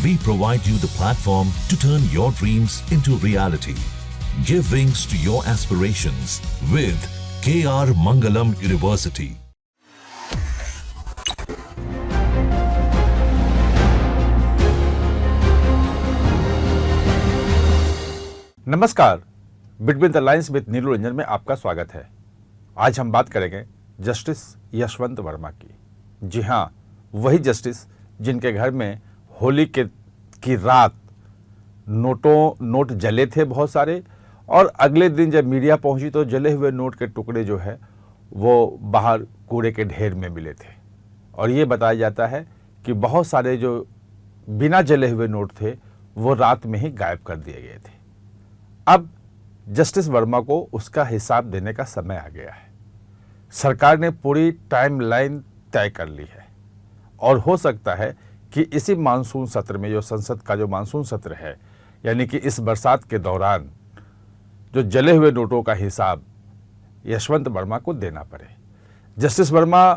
we provide you the platform to turn your dreams into reality. Give wings to your aspirations with KR Mangalam University. नमस्कार, between the lines with नीलू रंजन में आपका स्वागत है। आज हम बात करेंगे जस्टिस यशवंत वर्मा की। जी हाँ, वही जस्टिस जिनके घर में होली की रात नोट जले थे बहुत सारे, और अगले दिन जब मीडिया पहुंची तो जले हुए नोट के टुकड़े जो है वो बाहर कूड़े के ढेर में मिले थे। और ये बताया जाता है कि बहुत सारे जो बिना जले हुए नोट थे वो रात में ही गायब कर दिए गए थे। अब जस्टिस वर्मा को उसका हिसाब देने का समय आ गया है। सरकार ने पूरी टाइमलाइन तय कर ली है और हो सकता है कि इसी मानसून सत्र में, जो संसद का जो मानसून सत्र है, यानी कि इस बरसात के दौरान जो जले हुए नोटों का हिसाब यशवंत वर्मा को देना पड़े। जस्टिस वर्मा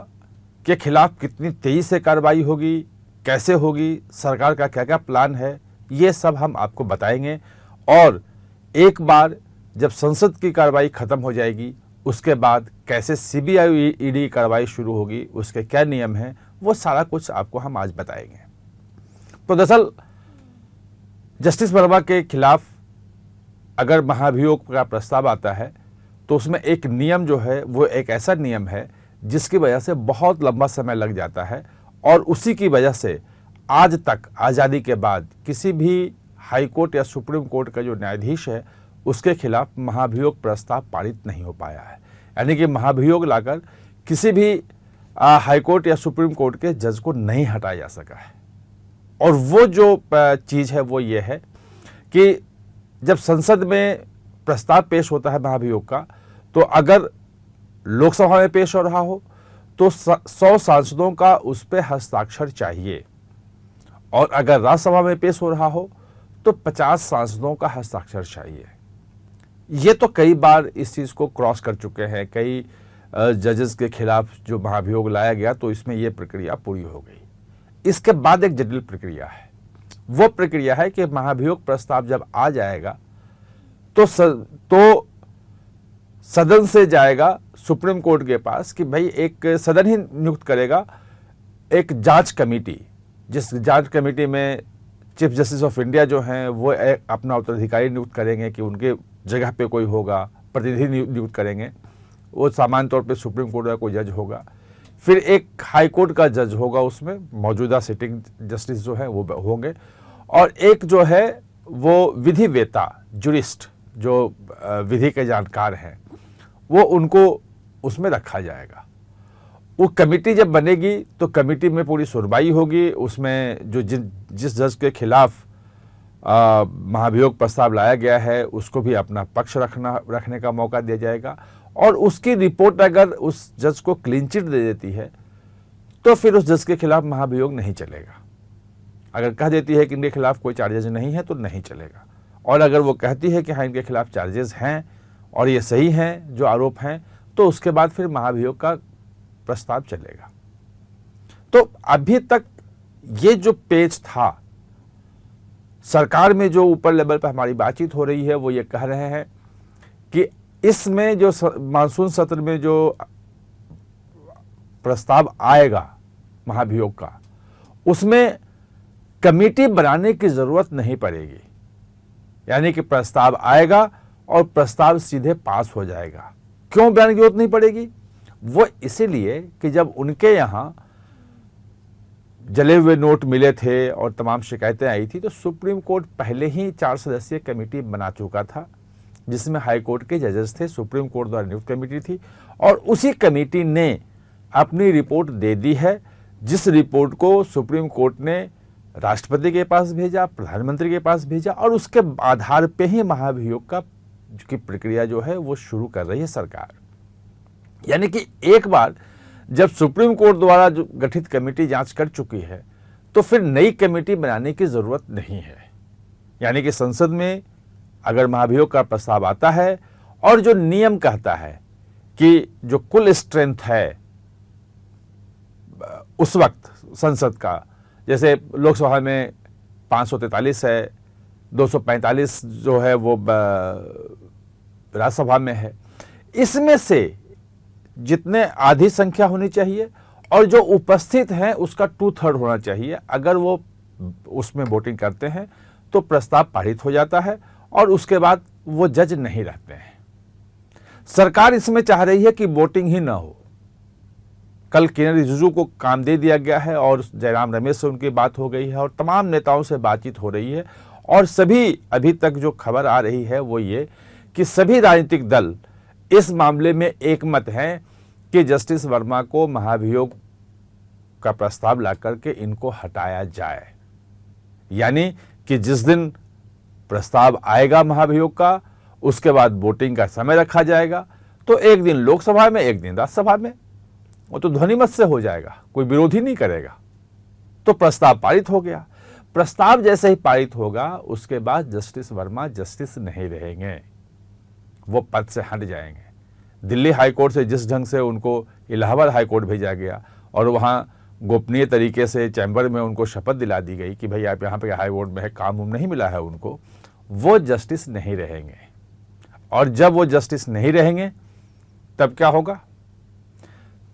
के खिलाफ कितनी तेजी से कार्रवाई होगी, कैसे होगी, सरकार का क्या क्या प्लान है, ये सब हम आपको बताएंगे। और एक बार जब संसद की कार्रवाई खत्म हो जाएगी उसके बाद कैसे सीबीआई ईडी कार्रवाई शुरू होगी, उसके क्या नियम हैं, वो सारा कुछ आपको हम आज बताएंगे। तो दरअसल जस्टिस वर्मा के खिलाफ अगर महाभियोग का प्रस्ताव आता है तो उसमें एक नियम जो है वो एक ऐसा नियम है जिसकी वजह से बहुत लंबा समय लग जाता है, और उसी की वजह से आज तक आज़ादी के बाद किसी भी हाई कोर्ट या सुप्रीम कोर्ट का जो न्यायाधीश है उसके खिलाफ महाभियोग प्रस्ताव पारित नहीं हो पाया है। यानी कि महाभियोग लाकर किसी भी हाई कोर्ट या सुप्रीम कोर्ट के जज को नहीं हटाया जा सका है। और वो जो चीज़ है वो ये है कि जब संसद में प्रस्ताव पेश होता है महाभियोग का, तो अगर लोकसभा में पेश हो रहा हो तो 100 सांसदों का उस पर हस्ताक्षर चाहिए, और अगर राज्यसभा में पेश हो रहा हो तो 50 सांसदों का हस्ताक्षर चाहिए। ये तो कई बार इस चीज़ को क्रॉस कर चुके हैं। कई जजेस के खिलाफ जो महाभियोग लाया गया तो इसमें ये प्रक्रिया पूरी हो गई। इसके बाद एक जटिल प्रक्रिया है। वो प्रक्रिया है कि महाभियोग प्रस्ताव जब आ जाएगा तो सदन से जाएगा सुप्रीम कोर्ट के पास कि भाई एक सदन ही नियुक्त करेगा एक जांच कमेटी, जिस जांच कमेटी में चीफ जस्टिस ऑफ इंडिया जो हैं वो अपना उत्तराधिकारी नियुक्त करेंगे कि उनके जगह पे कोई होगा, प्रतिनिधि नियुक्त करेंगे। वो सामान्य तौर पे सुप्रीम कोर्ट का कोई जज होगा, फिर एक हाई कोर्ट का जज होगा, उसमें मौजूदा सिटिंग जस्टिस जो है वो होंगे, और एक जो है वो विधिवेता जुरिस्ट जो विधि के जानकार हैं वो उनको उसमें रखा जाएगा। वो कमेटी जब बनेगी तो कमेटी में पूरी सुनवाई होगी। उसमें जो जिस जज के खिलाफ महाभियोग प्रस्ताव लाया गया है उसको भी अपना पक्ष रखने का मौका दिया जाएगा, और उसकी रिपोर्ट अगर उस जज को क्लीन चिट दे देती है तो फिर उस जज के खिलाफ महाभियोग नहीं चलेगा। अगर कह देती है कि इनके खिलाफ कोई चार्जेज नहीं है तो नहीं चलेगा, और अगर वो कहती है कि हाँ इनके खिलाफ चार्जेस हैं और ये सही हैं जो आरोप हैं, तो उसके बाद फिर महाभियोग का प्रस्ताव चलेगा। तो अभी तक ये जो पेज था, सरकार में जो ऊपर लेवल पर हमारी बातचीत हो रही है वो ये कह रहे हैं कि इसमें जो मानसून सत्र में जो प्रस्ताव आएगा महाभियोग का, उसमें कमेटी बनाने की जरूरत नहीं पड़ेगी। यानी कि प्रस्ताव आएगा और प्रस्ताव सीधे पास हो जाएगा। क्यों बनाने की जरूरत नहीं पड़ेगी? वो इसीलिए कि जब उनके यहाँ जले हुए नोट मिले थे और तमाम शिकायतें आई थी तो सुप्रीम कोर्ट पहले ही 4 सदस्यीय कमेटी बना चुका था, जिसमें हाई कोर्ट के जजेस थे, सुप्रीम कोर्ट द्वारा नियुक्त कमेटी थी, और उसी कमेटी ने अपनी रिपोर्ट दे दी है, जिस रिपोर्ट को सुप्रीम कोर्ट ने राष्ट्रपति के पास भेजा, प्रधानमंत्री के पास भेजा, और उसके आधार पे ही महाभियोग की प्रक्रिया जो है वो शुरू कर रही है सरकार। यानी कि एक बार जब सुप्रीम कोर्ट द्वारा जो गठित कमेटी जांच कर चुकी है तो फिर नई कमेटी बनाने की जरूरत नहीं है। यानी कि संसद में अगर महाभियोग का प्रस्ताव आता है और जो नियम कहता है कि जो कुल स्ट्रेंथ है उस वक्त संसद का, जैसे लोकसभा में 543 है, 245 जो है वो राज्यसभा में है। इसमें से जितने आधी संख्या होनी चाहिए और जो उपस्थित हैं उसका 2/3 होना चाहिए। अगर वो उसमें वोटिंग करते हैं तो प्रस्ताव पारित हो जाता है और उसके बाद वो जज नहीं रहते हैं। सरकार इसमें चाह रही है कि वोटिंग ही ना हो। कल किरण रिजिजू को काम दे दिया गया है और जयराम रमेश से उनकी बात हो गई है और तमाम नेताओं से बातचीत हो रही है और सभी अभी तक जो खबर आ रही है वो ये कि सभी राजनीतिक दल इस मामले में एकमत हैं कि जस्टिस वर्मा को महाभियोग का प्रस्ताव ला करके इनको हटाया जाए। यानी कि जिस दिन प्रस्ताव आएगा महाभियोग का, उसके बाद वोटिंग का समय रखा जाएगा, तो एक दिन लोकसभा में एक दिन राज्यसभा में, वो तो ध्वनिमत से हो जाएगा, कोई विरोधी नहीं करेगा। तो प्रस्ताव पारित हो गया। प्रस्ताव जैसे ही पारित होगा उसके बाद जस्टिस वर्मा जस्टिस नहीं रहेंगे, वो पद से हट जाएंगे। दिल्ली हाईकोर्ट से जिस ढंग से उनको इलाहाबाद हाईकोर्ट भेजा गया और वहाँ गोपनीय तरीके से चैम्बर में उनको शपथ दिला दी गई कि भाई आप यहाँ पे हाई कोर्ट में है, काम नहीं मिला है उनको, वो जस्टिस नहीं रहेंगे। और जब वो जस्टिस नहीं रहेंगे तब क्या होगा?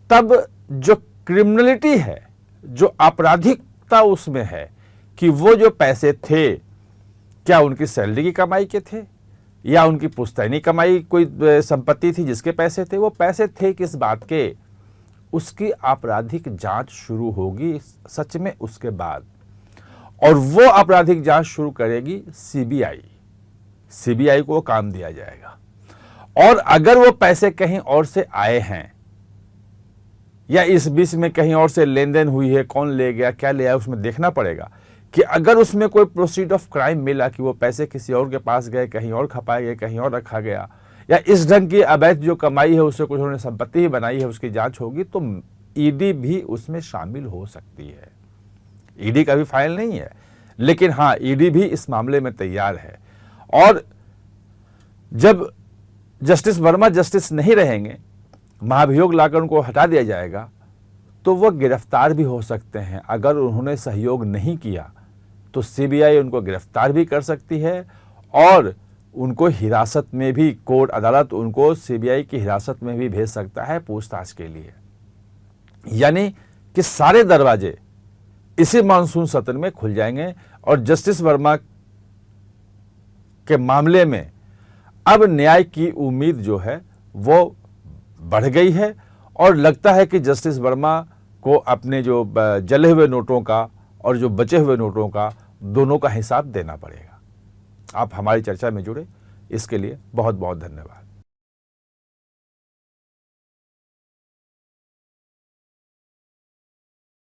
तब जो क्रिमिनलिटी है, जो आपराधिकता उसमें है कि वो जो पैसे थे क्या उनकी सैलरी की कमाई के थे या उनकी पुश्तैनी कमाई कोई संपत्ति थी जिसके पैसे थे, वो पैसे थे किस बात के, उसकी आपराधिक जांच शुरू होगी सच में उसके बाद। और वो आपराधिक जांच शुरू करेगी सीबीआई को काम दिया जाएगा। और अगर वो पैसे कहीं और से आए हैं या इस बीच में कहीं और से लेन देन हुई है, कौन ले गया क्या ले आया, उसमें देखना पड़ेगा कि अगर उसमें कोई प्रोसीड ऑफ क्राइम मिला कि वो पैसे किसी और के पास गए, कहीं और खपाए गए, कहीं और रखा गया, या इस ढंग की अवैध जो कमाई है उससे कुछ उन्होंने संपत्ति ही बनाई है, उसकी जांच होगी तो ईडी भी उसमें शामिल हो सकती है। ईडी का भी फाइल नहीं है, लेकिन हाँ ईडी भी इस मामले में तैयार है। और जब जस्टिस वर्मा जस्टिस नहीं रहेंगे, महाभियोग लाकर उनको हटा दिया जाएगा, तो वह गिरफ्तार भी हो सकते हैं। अगर उन्होंने सहयोग नहीं किया तो सीबीआई उनको गिरफ्तार भी कर सकती है और उनको हिरासत में भी, कोर्ट अदालत उनको सीबीआई की हिरासत में भी भेज सकता है पूछताछ के लिए। यानी कि सारे दरवाजे इसी मानसून सत्र में खुल जाएंगे और जस्टिस वर्मा के मामले में अब न्याय की उम्मीद जो है वो बढ़ गई है और लगता है कि जस्टिस वर्मा को अपने जो जले हुए नोटों का और जो बचे हुए नोटों का, दोनों का हिसाब देना पड़ेगा। आप हमारी चर्चा में जुड़े, इसके लिए बहुत बहुत धन्यवाद।